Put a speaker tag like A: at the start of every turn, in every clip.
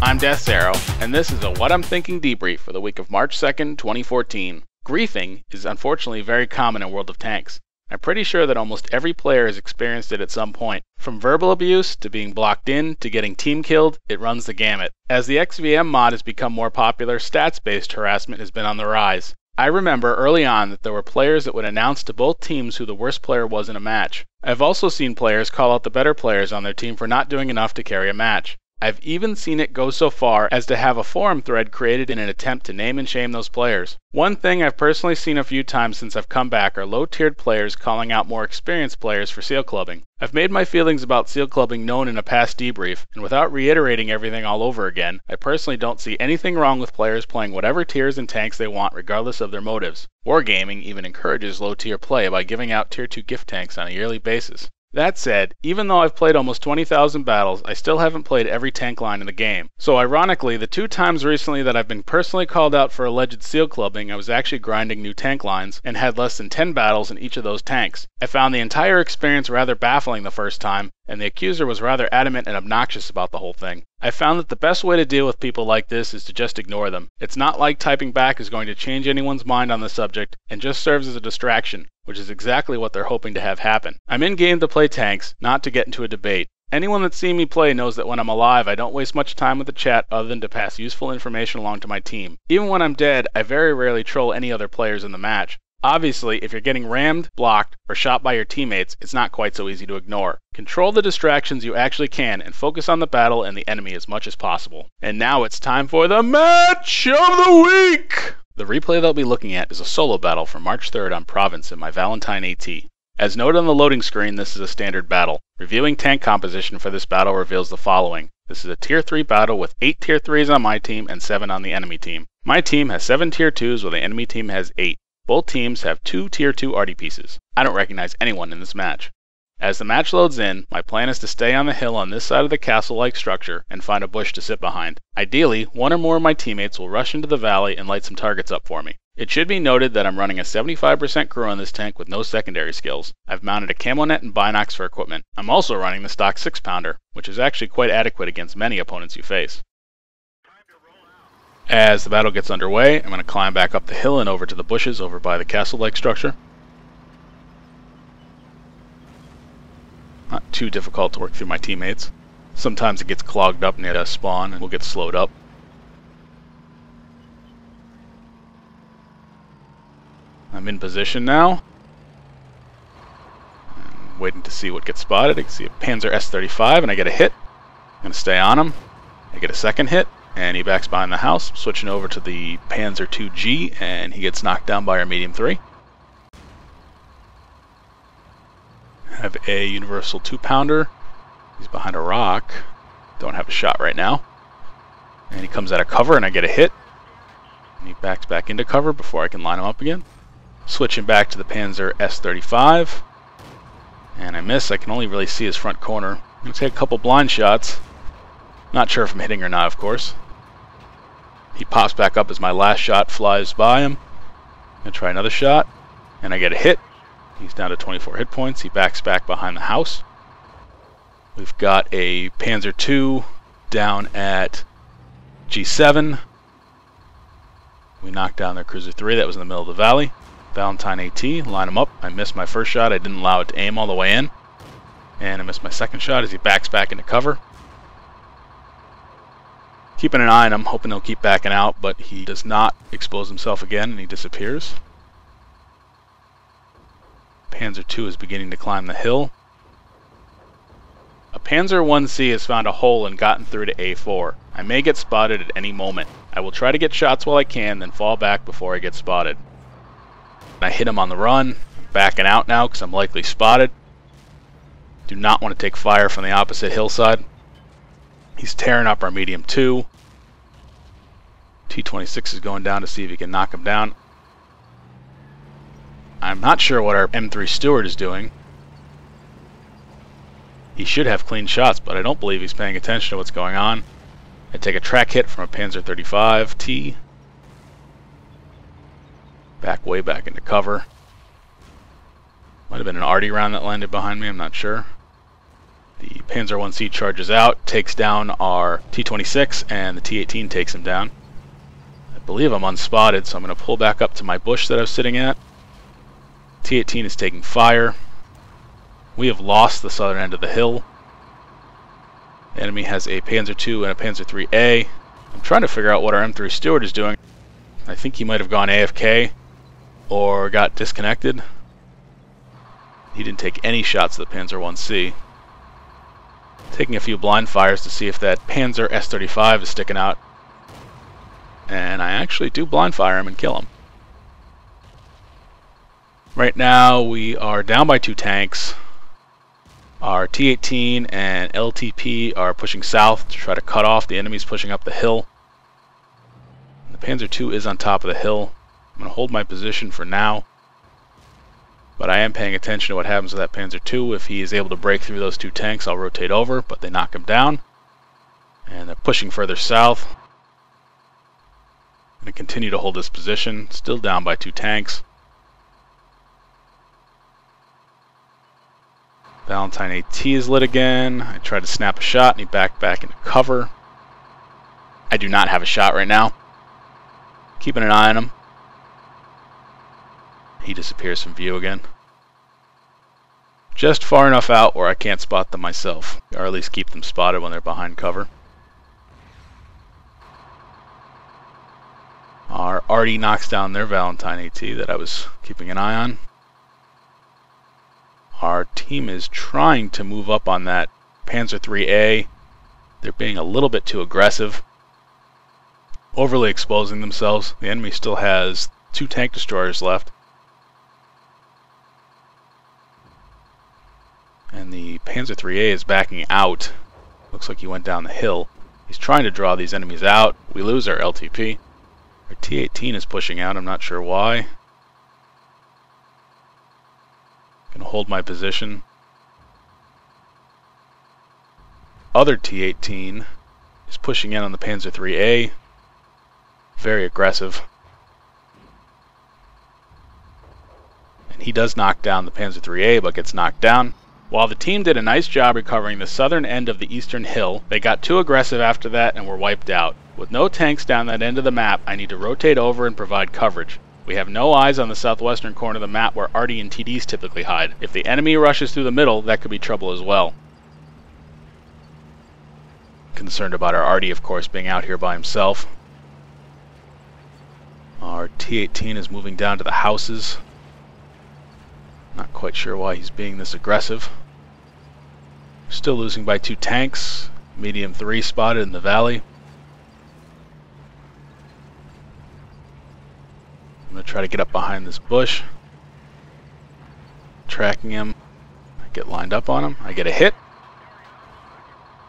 A: I'm Death's Arrow, and this is a What I'm Thinking debrief for the week of March 2nd, 2014. Griefing is unfortunately very common in World of Tanks. I'm pretty sure that almost every player has experienced it at some point. From verbal abuse, to being blocked in, to getting team killed, it runs the gamut. As the XVM mod has become more popular, stats-based harassment has been on the rise. I remember early on that there were players that would announce to both teams who the worst player was in a match. I've also seen players call out the better players on their team for not doing enough to carry a match. I've even seen it go so far as to have a forum thread created in an attempt to name and shame those players. One thing I've personally seen a few times since I've come back are low-tiered players calling out more experienced players for seal clubbing. I've made my feelings about seal clubbing known in a past debrief, and without reiterating everything all over again, I personally don't see anything wrong with players playing whatever tiers and tanks they want regardless of their motives. Wargaming even encourages low-tier play by giving out tier 2 gift tanks on a yearly basis. That said, even though I've played almost 20,000 battles, I still haven't played every tank line in the game. So ironically, the 2 times recently that I've been personally called out for alleged seal clubbing, I was actually grinding new tank lines and had less than 10 battles in each of those tanks. I found the entire experience rather baffling the first time, and the accuser was rather adamant and obnoxious about the whole thing. I found that the best way to deal with people like this is to just ignore them. It's not like typing back is going to change anyone's mind on the subject, and just serves as a distraction, which is exactly what they're hoping to have happen. I'm in game to play tanks, not to get into a debate. Anyone that's seen me play knows that when I'm alive, I don't waste much time with the chat other than to pass useful information along to my team. Even when I'm dead, I very rarely troll any other players in the match. Obviously, if you're getting rammed, blocked, or shot by your teammates, it's not quite so easy to ignore. Control the distractions you actually can and focus on the battle and the enemy as much as possible. And now it's time for the Match of the Week! The replay they'll be looking at is a solo battle from March 3rd on Province in my Valentine AT. As noted on the loading screen, this is a standard battle. Reviewing tank composition for this battle reveals the following. This is a tier 3 battle with 8 tier 3s on my team and 7 on the enemy team. My team has 7 tier 2s while the enemy team has 8. Both teams have 2 tier 2 arty pieces. I don't recognize anyone in this match. As the match loads in, my plan is to stay on the hill on this side of the castle-like structure and find a bush to sit behind. Ideally, one or more of my teammates will rush into the valley and light some targets up for me. It should be noted that I'm running a 75% crew on this tank with no secondary skills. I've mounted a camo net and binocs for equipment. I'm also running the stock 6-pounder, which is actually quite adequate against many opponents you face. As the battle gets underway, I'm going to climb back up the hill and over to the bushes over by the castle-like structure. Not too difficult to work through my teammates. Sometimes it gets clogged up near a spawn and we'll get slowed up. I'm in position now. I'm waiting to see what gets spotted. I can see a Panzer S-35 and I get a hit. I'm going to stay on him. I get a second hit. And he backs behind the house, switching over to the Panzer 2G, and he gets knocked down by our medium 3. I have a Universal 2-pounder. He's behind a rock. Don't have a shot right now. And he comes out of cover, and I get a hit. And he backs back into cover before I can line him up again. Switching back to the Panzer S-35. And I miss. I can only really see his front corner. I'm going to take a couple blind shots. Not sure if I'm hitting or not, of course. He pops back up as my last shot flies by him. I'm going to try another shot, and I get a hit. He's down to 24 hit points. He backs back behind the house. We've got a Panzer II down at G7. We knocked down their Cruiser 3 that was in the middle of the valley. Valentine AT, line him up. I missed my first shot. I didn't allow it to aim all the way in. And I missed my second shot as he backs back into cover. Keeping an eye on him, hoping he'll keep backing out, but he does not expose himself again and he disappears. Panzer II is beginning to climb the hill. A Panzer 1C has found a hole and gotten through to A4. I may get spotted at any moment. I will try to get shots while I can, then fall back before I get spotted. I hit him on the run. I'm backing out now because I'm likely spotted. Do not want to take fire from the opposite hillside. He's tearing up our medium 2. T-26 is going down to see if he can knock him down. I'm not sure what our M3 Steward is doing. He should have clean shots, but I don't believe he's paying attention to what's going on. I take a track hit from a Panzer 35T. Way back into cover. Might have been an arty round that landed behind me, I'm not sure. The Panzer 1C charges out, takes down our T-26, and the T-18 takes him down. I believe I'm unspotted, so I'm going to pull back up to my bush that I was sitting at. T-18 is taking fire. We have lost the southern end of the hill. The enemy has a Panzer II and a Panzer IIIA. I'm trying to figure out what our M3 Stewart is doing. I think he might have gone AFK or got disconnected. He didn't take any shots at the Panzer 1C. Taking a few blind fires to see if that Panzer S-35 is sticking out. And I actually do blind fire him and kill him. Right now we are down by 2 tanks. Our T-18 and LTP are pushing south to try to cut off the enemies pushing up the hill. The Panzer II is on top of the hill. I'm going to hold my position for now. But I am paying attention to what happens with that Panzer II. If he is able to break through those 2 tanks, I'll rotate over, but they knock him down. And they're pushing further south. I'm going to continue to hold this position, still down by 2 tanks. Valentine AT is lit again. I tried to snap a shot and he backed back into cover. I do not have a shot right now. Keeping an eye on him. He disappears from view again. Just far enough out where I can't spot them myself, or at least keep them spotted when they're behind cover. Our Artie knocks down their Valentine AT that I was keeping an eye on. Our team is trying to move up on that Panzer IIIA. They're being a little bit too aggressive, overly exposing themselves. The enemy still has 2 tank destroyers left. And the Panzer IIIA is backing out. Looks like he went down the hill. He's trying to draw these enemies out. We lose our LTP. Our T-18 is pushing out. I'm not sure why. Gonna hold my position. Other T-18 is pushing in on the Panzer IIIA. Very aggressive. And he does knock down the Panzer IIIA, but gets knocked down. While the team did a nice job recovering the southern end of the eastern hill, they got too aggressive after that and were wiped out. With no tanks down that end of the map, I need to rotate over and provide coverage. We have no eyes on the southwestern corner of the map where Artie and TDs typically hide. If the enemy rushes through the middle, that could be trouble as well. Concerned about our Artie, of course, being out here by himself. Our T-18 is moving down to the houses. Not quite sure why he's being this aggressive. Still losing by 2 tanks. Medium 3 spotted in the valley. I'm going to try to get up behind this bush. Tracking him. I get lined up on him. I get a hit.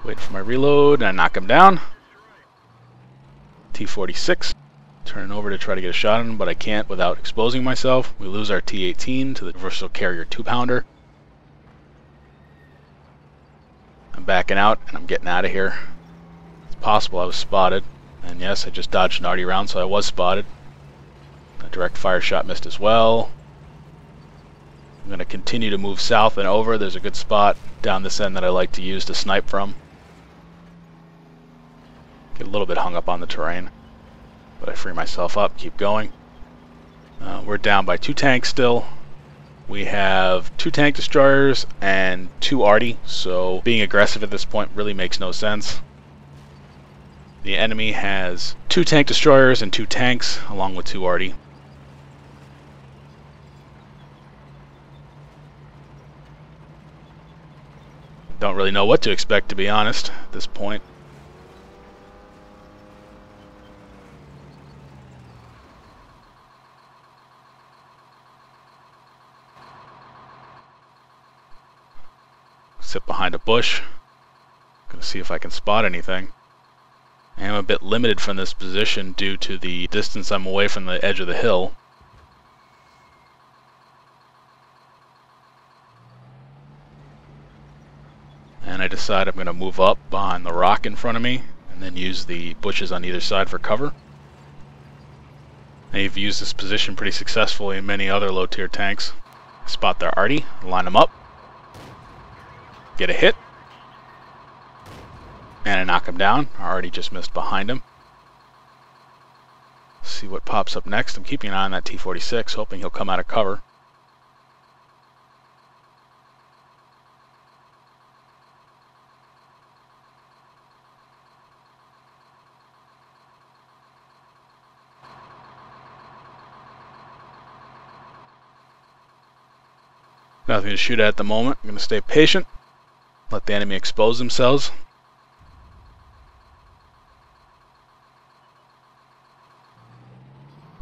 A: Wait for my reload and I knock him down. T-46. Turning over to try to get a shot on him, but I can't without exposing myself. We lose our T-18 to the versatile carrier 2-pounder. I'm backing out and I'm getting out of here. It's possible I was spotted. And yes, I just dodged an Artie round, so I was spotted. A direct fire shot missed as well. I'm going to continue to move south and over. There's a good spot down this end that I like to use to snipe from. Get a little bit hung up on the terrain, but I free myself up, keep going. We're down by 2 tanks still. We have 2 tank destroyers and 2 Artie, so being aggressive at this point really makes no sense. The enemy has 2 tank destroyers and 2 tanks, along with 2 Artie. Don't really know what to expect, to be honest, at this point. Sit behind a bush. Gonna see if I can spot anything. I am a bit limited from this position due to the distance I'm away from the edge of the hill. And I decide I'm going to move up behind the rock in front of me and then use the bushes on either side for cover. I've used this position pretty successfully in many other low tier tanks. Spot their Artie, line them up, get a hit, And I knock him down. I already just missed behind him. See what pops up next. I'm keeping an eye on that T-46, hoping he'll come out of cover. Nothing to shoot at the moment. I'm going to stay patient. Let the enemy expose themselves.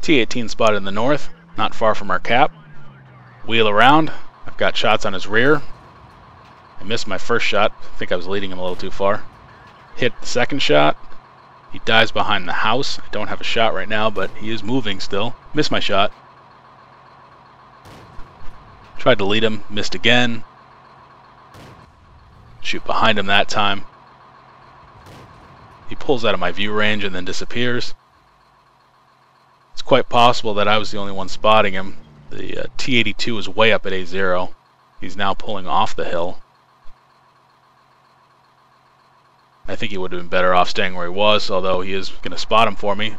A: T-18 spotted in the north, not far from our cap. Wheel around. I've got shots on his rear. I missed my first shot. I think I was leading him a little too far. Hit the second shot. He dives behind the house. I don't have a shot right now, but he is moving still. Missed my shot. Tried to lead him, missed again. Shoot behind him that time. He pulls out of my view range and then disappears. It's quite possible that I was the only one spotting him. The T-82 is way up at A0. He's now pulling off the hill. I think he would have been better off staying where he was, although he is going to spot him for me.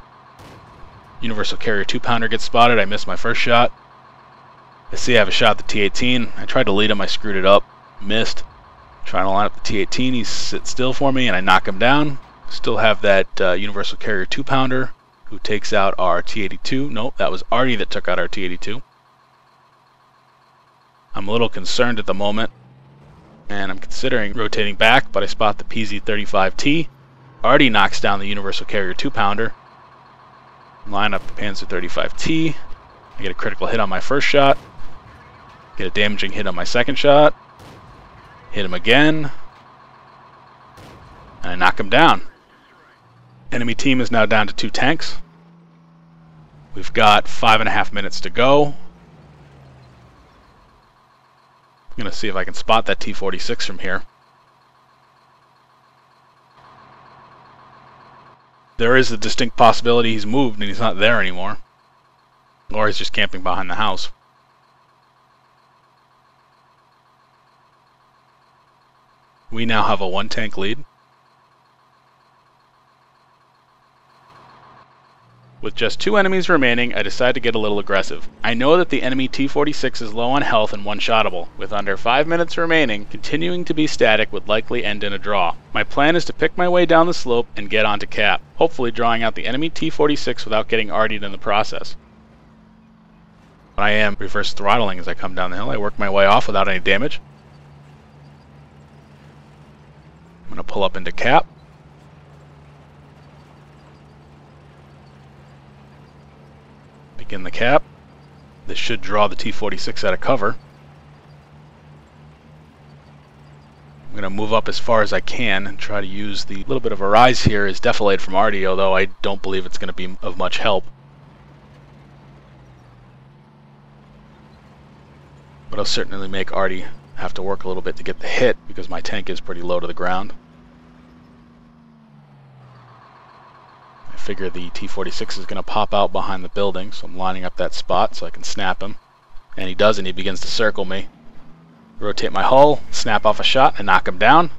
A: Universal Carrier 2-pounder gets spotted. I missed my first shot. I see I have a shot at the T-18. I tried to lead him. I screwed it up. Missed. Trying to line up the T-18. He sits still for me, and I knock him down. Still have that Universal Carrier 2-pounder who takes out our T-82. Nope, that was Artie that took out our T-82. I'm a little concerned at the moment, and I'm considering rotating back, but I spot the PZ-35T. Artie knocks down the Universal Carrier 2-pounder. Line up the Panzer 35T. I get a critical hit on my first shot. Get a damaging hit on my second shot. Hit him again. And I knock him down. Enemy team is now down to 2 tanks. We've got 5.5 minutes to go. I'm going to see if I can spot that T-46 from here. There is a distinct possibility he's moved and he's not there anymore. Or he's just camping behind the house. We now have a 1-tank lead. With just 2 enemies remaining, I decide to get a little aggressive. I know that the enemy T-46 is low on health and one-shottable. With under 5 minutes remaining, continuing to be static would likely end in a draw. My plan is to pick my way down the slope and get onto cap, hopefully drawing out the enemy T-46 without getting RD'd in the process. I am reverse throttling as I come down the hill. I work my way off without any damage. I'm going to pull up into cap. Begin the cap. This should draw the T-46 out of cover. I'm going to move up as far as I can and try to use the little bit of a rise here as defilade from Artie, although I don't believe it's going to be of much help. But I'll certainly make Artie have to work a little bit to get the hit because my tank is pretty low to the ground. I figure the T-46 is going to pop out behind the building, so I'm lining up that spot so I can snap him. And he does, and he begins to circle me. Rotate my hull, snap off a shot, and knock him down.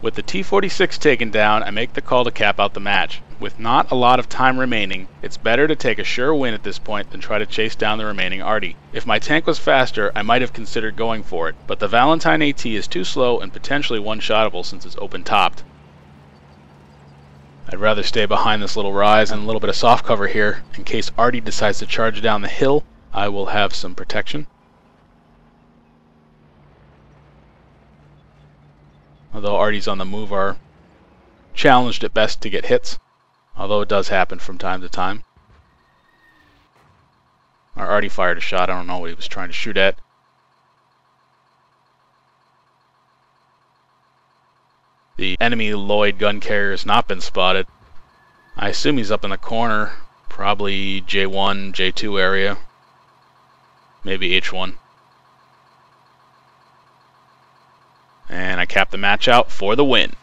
A: With the T-46 taken down, I make the call to cap out the match. With not a lot of time remaining, it's better to take a sure win at this point than try to chase down the remaining Artie. If my tank was faster, I might have considered going for it, but the Valentine AT is too slow and potentially one-shottable since it's open-topped. I'd rather stay behind this little rise and a little bit of soft cover here. In case Artie decides to charge down the hill, I will have some protection. Although Artie's on the move, are challenged at best to get hits. Although it does happen from time to time. Our Artie fired a shot. I don't know what he was trying to shoot at. The enemy Lloyd gun carrier has not been spotted. I assume he's up in the corner, probably J1, J2 area. Maybe H1. And I cap the match out for the win.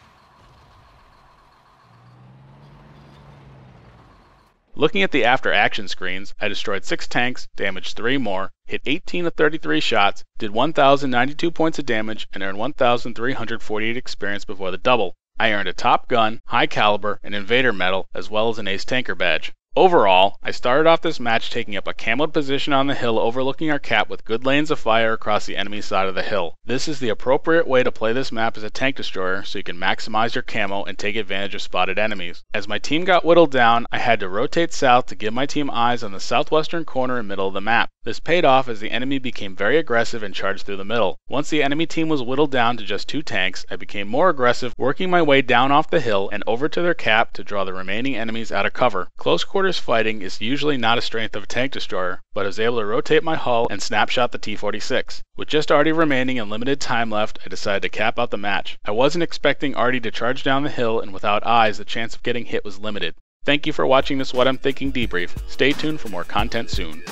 A: Looking at the after action screens, I destroyed 6 tanks, damaged 3 more, hit 18 of 33 shots, did 1,092 points of damage, and earned 1,348 experience before the double. I earned a Top Gun, High Caliber, and Invader medal, as well as an Ace Tanker badge. Overall, I started off this match taking up a camoed position on the hill overlooking our cap with good lanes of fire across the enemy side of the hill. This is the appropriate way to play this map as a tank destroyer so you can maximize your camo and take advantage of spotted enemies. As my team got whittled down, I had to rotate south to give my team eyes on the southwestern corner and middle of the map. This paid off as the enemy became very aggressive and charged through the middle. Once the enemy team was whittled down to just 2 tanks, I became more aggressive, working my way down off the hill and over to their cap to draw the remaining enemies out of cover. Close quarters fighting is usually not a strength of a tank destroyer, but I was able to rotate my hull and snapshot the T-46. With just Artie remaining and limited time left, I decided to cap out the match. I wasn't expecting Artie to charge down the hill, and without eyes, the chance of getting hit was limited. Thank you for watching this What I'm Thinking debrief. Stay tuned for more content soon.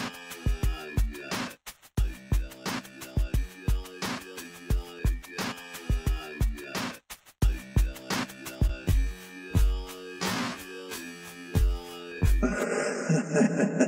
B: Ha ha ha.